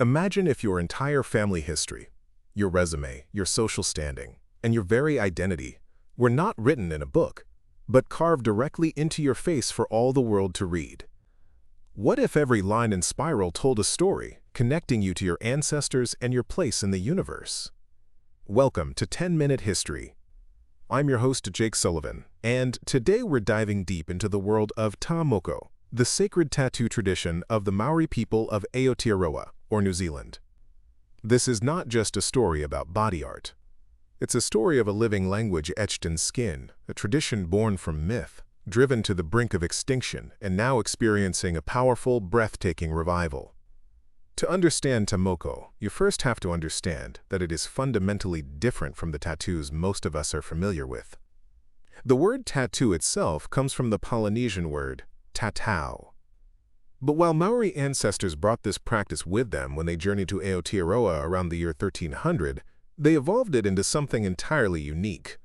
Imagine if your entire family history, your resume, your social standing, and your very identity were not written in a book, but carved directly into your face for all the world to read. What if every line and spiral told a story, connecting you to your ancestors and your place in the universe? Welcome to 10-Minute History. I'm your host, Jake Sullivan, and today we're diving deep into the world of Ta Moko, the sacred tattoo tradition of the Maori people of Aotearoa, or New Zealand. This is not just a story about body art. It's a story of a living language etched in skin, a tradition born from myth, driven to the brink of extinction, and now experiencing a powerful, breathtaking revival. To understand Ta Moko, you first have to understand that it is fundamentally different from the tattoos most of us are familiar with. The word tattoo itself comes from the Polynesian word tatau. But while Maori ancestors brought this practice with them when they journeyed to Aotearoa around the year 1300, they evolved it into something entirely unique.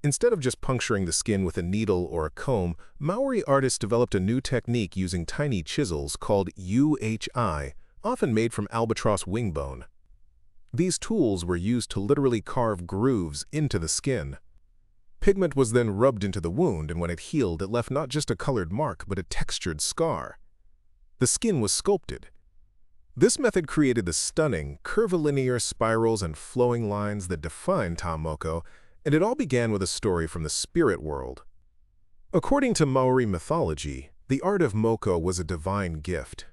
Instead of just puncturing the skin with a needle or a comb, Maori artists developed a new technique using tiny chisels called uhi, often made from albatross wing bone. These tools were used to literally carve grooves into the skin. Pigment was then rubbed into the wound, and when it healed, it left not just a colored mark, but a textured scar. The skin was sculpted. This method created the stunning, curvilinear spirals and flowing lines that define Ta Moko, and it all began with a story from the spirit world. According to Maori mythology, the art of Moko was a divine gift.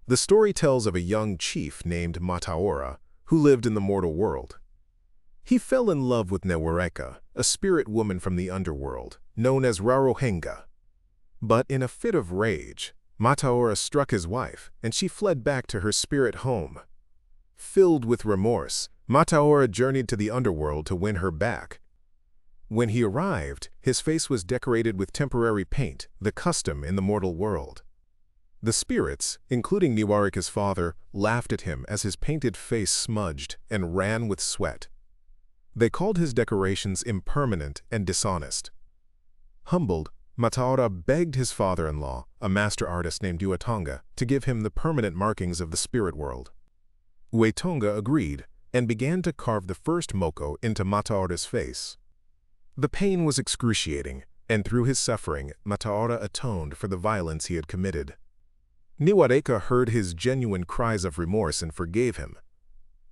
The story tells of a young chief named Mataora who lived in the mortal world. He fell in love with Newareka, a spirit woman from the underworld, known as Rarohenga. But in a fit of rage, Mataora struck his wife, and she fled back to her spirit home. Filled with remorse, Mataora journeyed to the underworld to win her back. When he arrived, his face was decorated with temporary paint, the custom in the mortal world. The spirits, including Newareka's father, laughed at him as his painted face smudged and ran with sweat. They called his decorations impermanent and dishonest. Humbled, Mataora begged his father-in-law, a master artist named Uetonga, to give him the permanent markings of the spirit world. Uetonga agreed and began to carve the first moko into Mataora's face. The pain was excruciating, and through his suffering, Mataora atoned for the violence he had committed. Newareka heard his genuine cries of remorse and forgave him.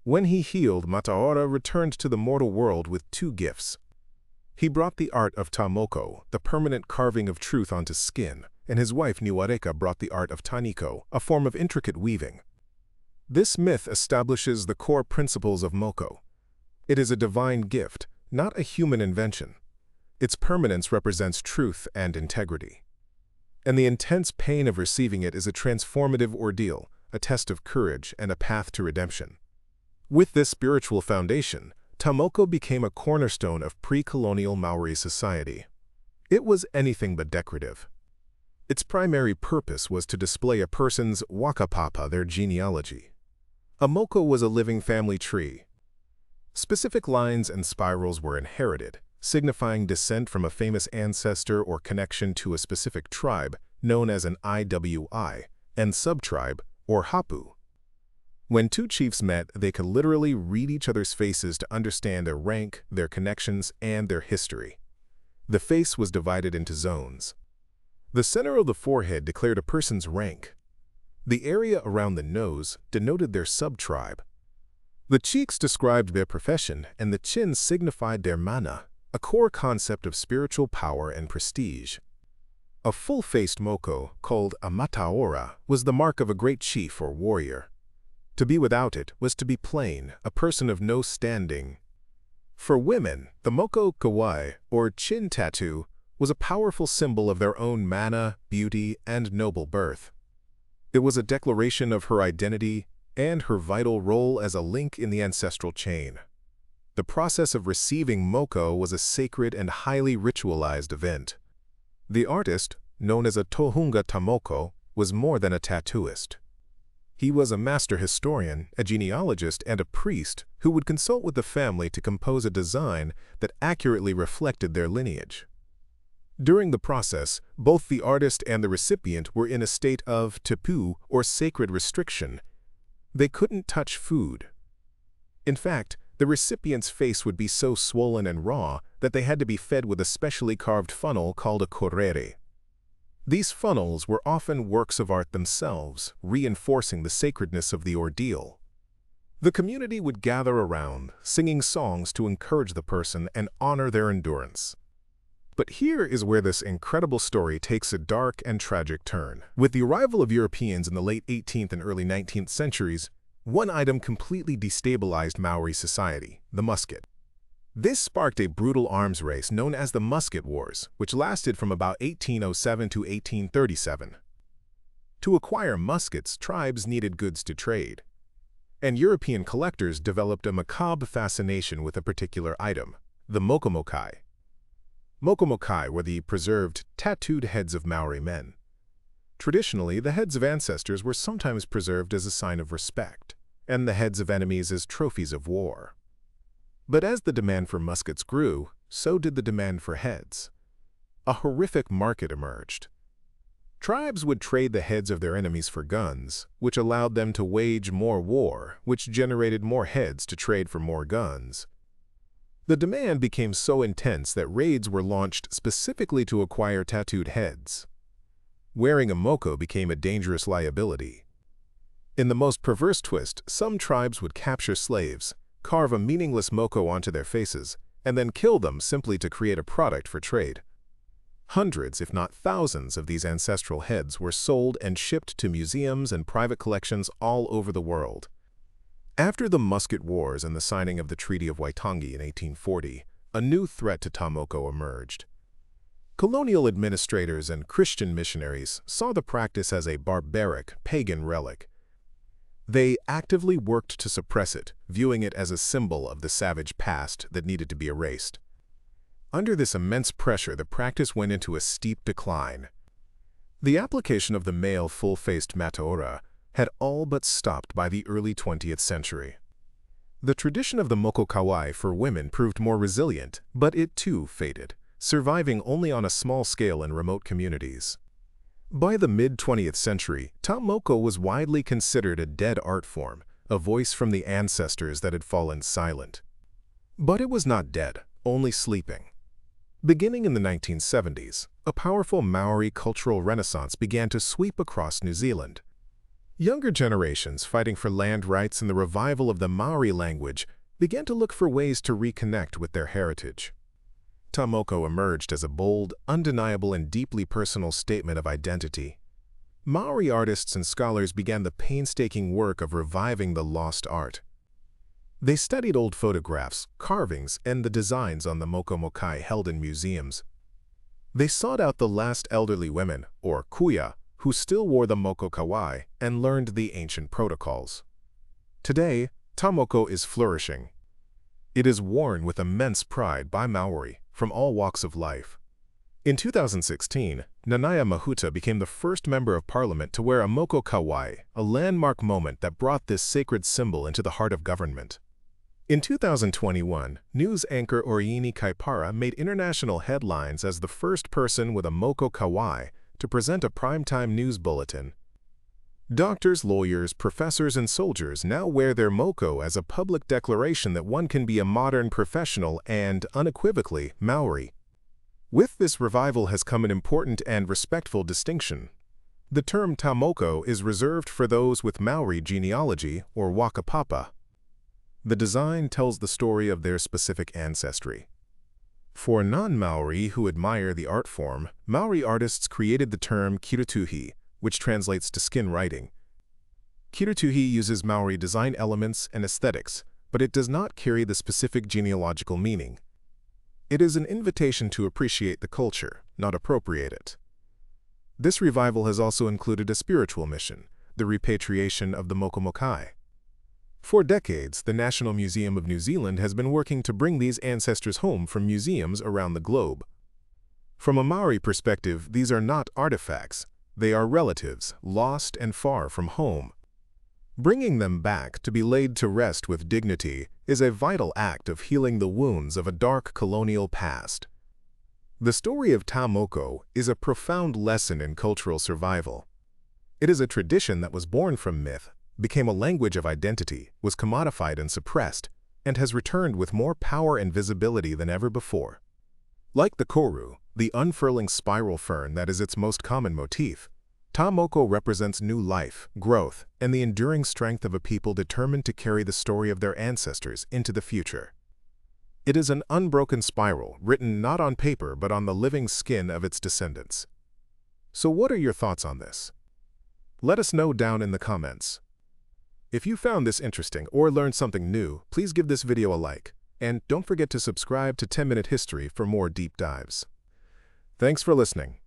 When he healed, Mataora returned to the mortal world with two gifts. He brought the art of Ta Moko, the permanent carving of truth onto skin, and his wife Newareka brought the art of Taniko, a form of intricate weaving. This myth establishes the core principles of Moko. It is a divine gift, not a human invention. Its permanence represents truth and integrity. And the intense pain of receiving it is a transformative ordeal, a test of courage and a path to redemption. With this spiritual foundation, Ta Moko became a cornerstone of pre-colonial Maori society. It was anything but decorative. Its primary purpose was to display a person's wakapapa, their genealogy. A moko was a living family tree. Specific lines and spirals were inherited, signifying descent from a famous ancestor or connection to a specific tribe, known as an IWI, and subtribe, or hapu. When two chiefs met, they could literally read each other's faces to understand their rank, their connections, and their history. The face was divided into zones. The center of the forehead declared a person's rank. The area around the nose denoted their subtribe. The cheeks described their profession, and the chin signified their mana, a core concept of spiritual power and prestige. A full-faced moko, called a Mataora, was the mark of a great chief or warrior. To be without it was to be plain, a person of no standing. For women, the moko kawai, or chin tattoo, was a powerful symbol of their own mana, beauty, and noble birth. It was a declaration of her identity and her vital role as a link in the ancestral chain. The process of receiving moko was a sacred and highly ritualized event. The artist, known as a tohunga Ta Moko, was more than a tattooist. He was a master historian, a genealogist, and a priest who would consult with the family to compose a design that accurately reflected their lineage. During the process, both the artist and the recipient were in a state of tapu, or sacred restriction. They couldn't touch food. In fact, the recipient's face would be so swollen and raw that they had to be fed with a specially carved funnel called a korere. These funnels were often works of art themselves, reinforcing the sacredness of the ordeal. The community would gather around, singing songs to encourage the person and honor their endurance. But here is where this incredible story takes a dark and tragic turn. With the arrival of Europeans in the late 18th and early 19th centuries, one item completely destabilized Maori society: the musket. This sparked a brutal arms race known as the Musket Wars, which lasted from about 1807 to 1837. To acquire muskets, tribes needed goods to trade, and European collectors developed a macabre fascination with a particular item: the Mokomokai. Mokomokai were the preserved, tattooed heads of Maori men. Traditionally, the heads of ancestors were sometimes preserved as a sign of respect, and the heads of enemies as trophies of war. But as the demand for muskets grew, so did the demand for heads. A horrific market emerged. Tribes would trade the heads of their enemies for guns, which allowed them to wage more war, which generated more heads to trade for more guns. The demand became so intense that raids were launched specifically to acquire tattooed heads. Wearing a moko became a dangerous liability. In the most perverse twist, some tribes would capture slaves, carve a meaningless moko onto their faces, and then kill them simply to create a product for trade. Hundreds, if not thousands, of these ancestral heads were sold and shipped to museums and private collections all over the world. After the Musket Wars and the signing of the Treaty of Waitangi in 1840, a new threat to Ta Moko emerged. Colonial administrators and Christian missionaries saw the practice as a barbaric, pagan relic. They actively worked to suppress it, viewing it as a symbol of the savage past that needed to be erased. Under this immense pressure, the practice went into a steep decline. The application of the male full-faced Mataora had all but stopped by the early 20th century. The tradition of the Mokomokai for women proved more resilient, but it too faded, surviving only on a small scale in remote communities. By the mid-20th century, Ta Moko was widely considered a dead art form, a voice from the ancestors that had fallen silent. But it was not dead, only sleeping. Beginning in the 1970s, a powerful Maori cultural renaissance began to sweep across New Zealand. Younger generations fighting for land rights and the revival of the Maori language began to look for ways to reconnect with their heritage. Ta Moko emerged as a bold, undeniable, and deeply personal statement of identity. Maori artists and scholars began the painstaking work of reviving the lost art. They studied old photographs, carvings, and the designs on the Mokomokai held in museums. They sought out the last elderly women, or kuya, who still wore the Mokomokai and learned the ancient protocols. Today, Ta Moko is flourishing. It is worn with immense pride by Maori from all walks of life. In 2016, Nanaia Mahuta became the first member of parliament to wear a Mokomokai, a landmark moment that brought this sacred symbol into the heart of government. In 2021, news anchor Oriini Kaipara made international headlines as the first person with a Mokomokai to present a primetime news bulletin. Doctors, lawyers, professors, and soldiers now wear their moko as a public declaration that one can be a modern professional and, unequivocally, Maori. With this revival has come an important and respectful distinction. The term Ta Moko is reserved for those with Maori genealogy or Wakapapa. The design tells the story of their specific ancestry. For non-Maori who admire the art form, Maori artists created the term Kirituhi, which translates to skin writing. Kirituhi uses Maori design elements and aesthetics, but it does not carry the specific genealogical meaning. It is an invitation to appreciate the culture, not appropriate it. This revival has also included a spiritual mission, the repatriation of the Mokomokai. For decades, the National Museum of New Zealand has been working to bring these ancestors home from museums around the globe. From a Maori perspective, these are not artifacts. They are relatives, lost and far from home. Bringing them back to be laid to rest with dignity is a vital act of healing the wounds of a dark colonial past. The story of Ta Moko is a profound lesson in cultural survival. It is a tradition that was born from myth, became a language of identity, was commodified and suppressed, and has returned with more power and visibility than ever before. Like the koru, the unfurling spiral fern that is its most common motif, Ta Moko represents new life, growth, and the enduring strength of a people determined to carry the story of their ancestors into the future. It is an unbroken spiral written not on paper but on the living skin of its descendants. So what are your thoughts on this? Let us know down in the comments. If you found this interesting or learned something new, please give this video a like, and don't forget to subscribe to 10-Minute History for more deep dives. Thanks for listening.